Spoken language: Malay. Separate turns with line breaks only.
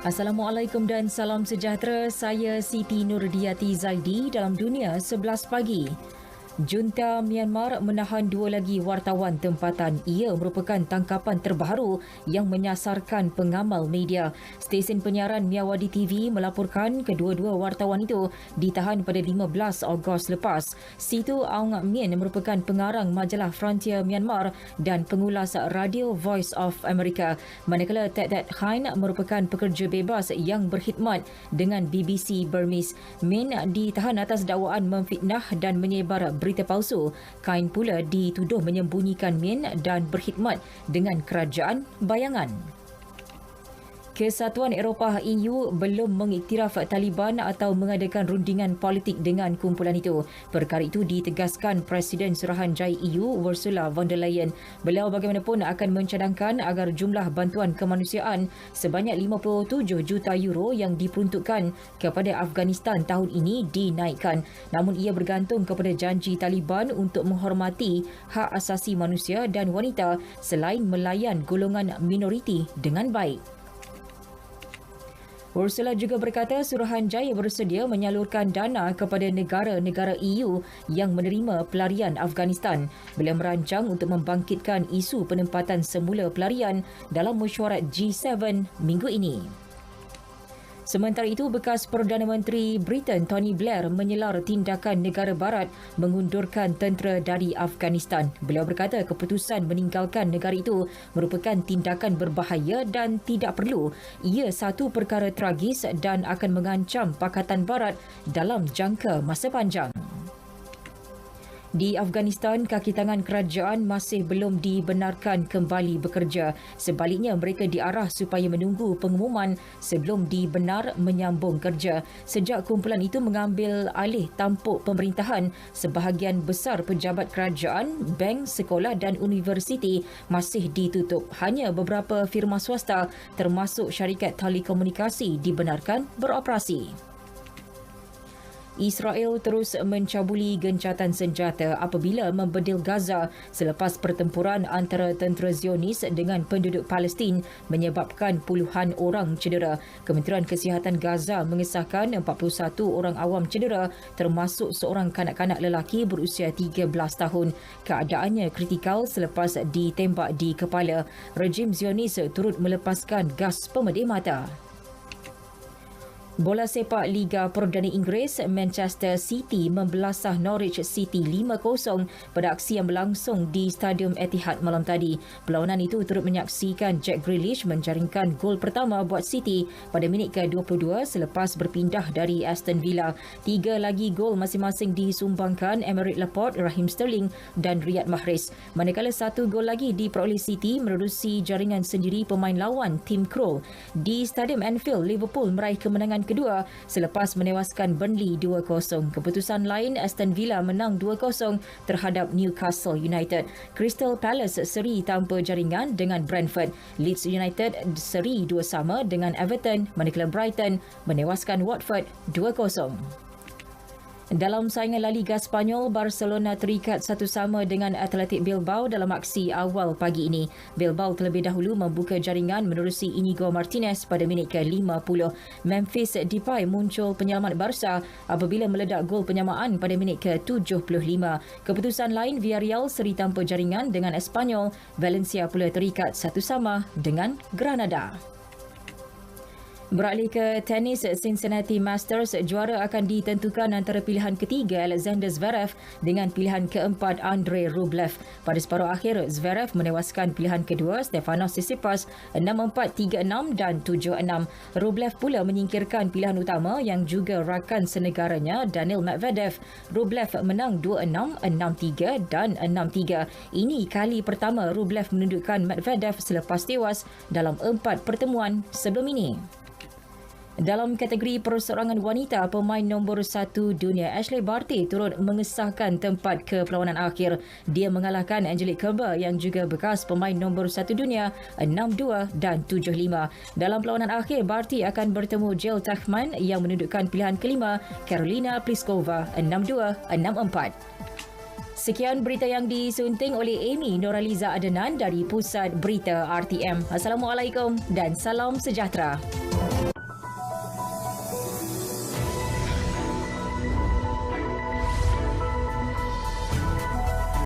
Assalamualaikum dan salam sejahtera. Saya Siti Nurdiati Zaidi dalam Dunia 11 Pagi. Junta Myanmar menahan dua lagi wartawan tempatan. Ia merupakan tangkapan terbaru yang menyasarkan pengamal media. Stesen penyiaran Miyawadi TV melaporkan kedua-dua wartawan itu ditahan pada 15 Ogos lepas. Situ Aung Mien merupakan pengarang majalah Frontier Myanmar dan pengulas radio Voice of America. Manakala Ted Hein merupakan pekerja bebas yang berkhidmat dengan BBC Burmese. Mien ditahan atas dakwaan memfitnah dan menyebar berita palsu. Kain pula dituduh menyembunyikan Mien dan berkhidmat dengan kerajaan bayangan. Kesatuan Eropah EU belum mengiktiraf Taliban atau mengadakan rundingan politik dengan kumpulan itu. Perkara itu ditegaskan Presiden Suruhanjaya EU Ursula von der Leyen. Beliau bagaimanapun akan mencadangkan agar jumlah bantuan kemanusiaan sebanyak 57 juta euro yang diperuntukkan kepada Afghanistan tahun ini dinaikkan. Namun ia bergantung kepada janji Taliban untuk menghormati hak asasi manusia dan wanita selain melayan golongan minoriti dengan baik. Ursula juga berkata Suruhanjaya bersedia menyalurkan dana kepada negara-negara EU yang menerima pelarian Afghanistan. Beliau merancang untuk membangkitkan isu penempatan semula pelarian dalam mesyuarat G7 minggu ini. Sementara itu, bekas Perdana Menteri Britain Tony Blair menyelar tindakan negara barat mengundurkan tentera dari Afghanistan. Beliau berkata keputusan meninggalkan negara itu merupakan tindakan berbahaya dan tidak perlu. Ia satu perkara tragis dan akan mengancam Pakatan Barat dalam jangka masa panjang. Di Afghanistan, kaki tangan kerajaan masih belum dibenarkan kembali bekerja. Sebaliknya, mereka diarah supaya menunggu pengumuman sebelum dibenar menyambung kerja. Sejak kumpulan itu mengambil alih tampuk pemerintahan, sebahagian besar pejabat kerajaan, bank, sekolah dan universiti masih ditutup. Hanya beberapa firma swasta termasuk syarikat telekomunikasi dibenarkan beroperasi. Israel terus mencabuli gencatan senjata apabila membedil Gaza selepas pertempuran antara tentera Zionis dengan penduduk Palestin menyebabkan puluhan orang cedera. Kementerian Kesihatan Gaza mengesahkan 41 orang awam cedera termasuk seorang kanak-kanak lelaki berusia 13 tahun. Keadaannya kritikal selepas ditembak di kepala. Rejim Zionis turut melepaskan gas pemedih mata. Bola sepak Liga Perdana Inggeris, Manchester City membelasah Norwich City 5-0 pada aksi yang berlangsung di Stadium Etihad malam tadi. Perlawanan itu turut menyaksikan Jack Grealish menjaringkan gol pertama buat City pada minit ke-22 selepas berpindah dari Aston Villa. 3 lagi gol masing-masing disumbangkan Aymeric Laporte, Raheem Sterling dan Riyad Mahrez. Manakala 1 gol lagi diperoleh City menerusi jaringan sendiri pemain lawan Tim Krul. Di Stadium Anfield, Liverpool meraih kemenangan kedua selepas menewaskan Burnley 2-0. Keputusan lain, Aston Villa menang 2-0 terhadap Newcastle United. Crystal Palace seri tanpa jaringan dengan Brentford. Leeds United seri 2-2 dengan Everton, manakala Brighton menewaskan Watford 2-0. Dalam saingan La Liga Spanyol, Barcelona terikat 1-1 dengan Athletic Bilbao dalam aksi awal pagi ini. Bilbao terlebih dahulu membuka jaringan menerusi Inigo Martinez pada minit ke-50. Memphis Depay muncul penyelamat Barca apabila meledak gol penyamaan pada minit ke-75. Keputusan lain, Villarreal seri tanpa jaringan dengan Espanyol. Valencia pula terikat 1-1 dengan Granada. Beralih ke tenis, Cincinnati Masters, juara akan ditentukan antara pilihan ketiga Alexander Zverev dengan pilihan keempat Andrei Rublev. Pada separuh akhir, Zverev menewaskan pilihan kedua Stefanos Tsitsipas 6-4, 3-6 dan 7-6. Rublev pula menyingkirkan pilihan utama yang juga rakan senegaranya Daniil Medvedev. Rublev menang 2-6, 6-3 dan 6-3. Ini kali pertama Rublev menundukkan Medvedev selepas tewas dalam 4 pertemuan sebelum ini. Dalam kategori perseorangan wanita, pemain nombor 1 dunia Ashley Barty turut mengesahkan tempat ke perlawanan akhir. Dia mengalahkan Angelique Kerber yang juga bekas pemain nombor 1 dunia 6-2 dan 7-5. Dalam perlawanan akhir, Barty akan bertemu Jill Teichmann yang menundukkan pilihan kelima Karolina Pliskova 6-2, 6-4. Sekian berita yang disunting oleh Amy Noraliza Adenan dari Pusat Berita RTM. Assalamualaikum dan salam sejahtera.